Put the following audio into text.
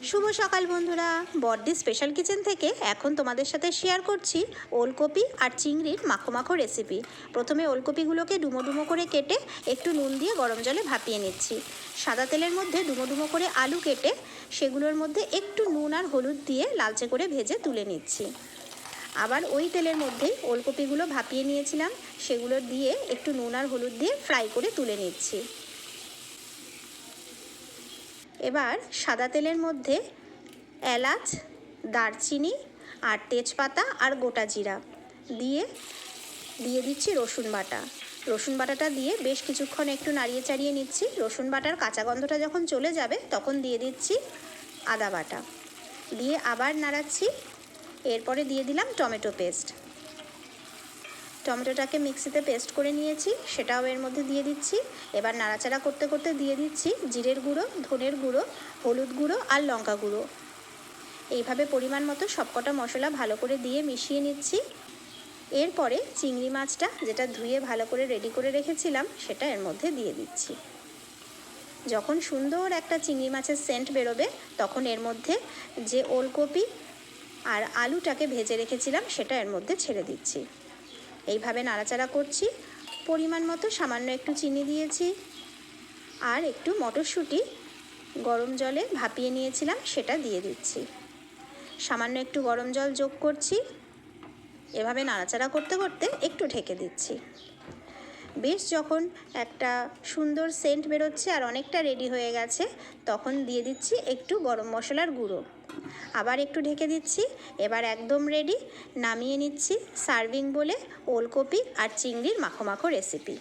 শুভ সকাল বন্ধুরা, বড়দি special kitchen থেকে এখন তোমাদের সাথে শেয়ার করছি ওলকপি আর চিংড়ির মাখো মাখো রেসিপি। প্রথমে ওলকপিগুলোকে ডুমো ডুমো করে কেটে একটু নুন দিয়ে গরম জলে ভাপিয়ে নিচ্ছি। সাদা তেলের মধ্যে ডুমো ডুমো করে আলু কেটে সেগুলোর মধ্যে একটু নুন আর হলুদ দিয়ে লালচে করে ভেজে তুলে নিচ্ছি। আবার ওই তেলের মধ্যেই ওলকপিগুলো ভাপিয়ে নিয়েছিলাম, সেগুলো দিয়ে একটু নুন আর হলুদ দিয়ে ফ্রাই করে তুলে নিচ্ছি। এবার সাদা তেলের মধ্যে এলাচ, দারচিনি আর তেজপাতা আর গোটা জিরা দিয়ে দিচ্ছি রসুন বাটা। রসুন বাটাটা দিয়ে বেশ কিছুক্ষণ একটু নাড়িয়ে চাড়িয়ে নিচ্ছি। রসুন বাটার কাঁচা গন্ধটা যখন চলে যাবে তখন দিয়ে দিচ্ছি আদা বাটা, দিয়ে আবার নাড়াচ্ছি। এরপরে দিয়ে দিলাম টমেটো পেস্ট। টমেটোটাকে মিক্সিতে পেস্ট করে নিয়েছি, সেটাও এর মধ্যে দিয়ে দিচ্ছি। এবার নাড়াচাড়া করতে করতে দিয়ে দিচ্ছি জিরের গুঁড়ো, ধনের গুঁড়ো, হলুদ গুঁড়ো আর লঙ্কা গুঁড়ো। এইভাবে পরিমাণ মতো সবকটা মশলা ভালো করে দিয়ে মিশিয়ে নিচ্ছি। এরপরে চিংড়ি মাছটা যেটা ধুয়ে ভালো করে রেডি করে রেখেছিলাম সেটা এর মধ্যে দিয়ে দিচ্ছি। যখন সুন্দর একটা চিংড়ি মাছের সেন্ট বেরোবে তখন এর মধ্যে যে ওলকপি আর আলুটাকে ভেজে রেখেছিলাম সেটা এর মধ্যে ছেড়ে দিচ্ছি। এইভাবে নাড়াচাড়া করছি। পরিমাণ মতো সামান্য একটু চিনি দিয়েছি আর একটু মটরশুঁটি গরম জলে ভাপিয়ে নিয়েছিলাম সেটা দিয়ে দিচ্ছি। সামান্য একটু গরম জল যোগ করছি। এভাবে নাড়াচাড়া করতে করতে একটু ঢেকে দিচ্ছি। বেশ যখন একটা সুন্দর সেন্ট বেরোচ্ছে আর অনেকটা রেডি হয়ে গেছে তখন দিয়ে দিচ্ছি একটু গরম মশলার গুঁড়ো। আবার একটু ঢেকে দিচ্ছি। এবার একদম রেডি, নামিয়ে নিচ্ছি সার্ভিং বলে ওলকপি আর চিংড়ির মাখো মাখো রেসিপি।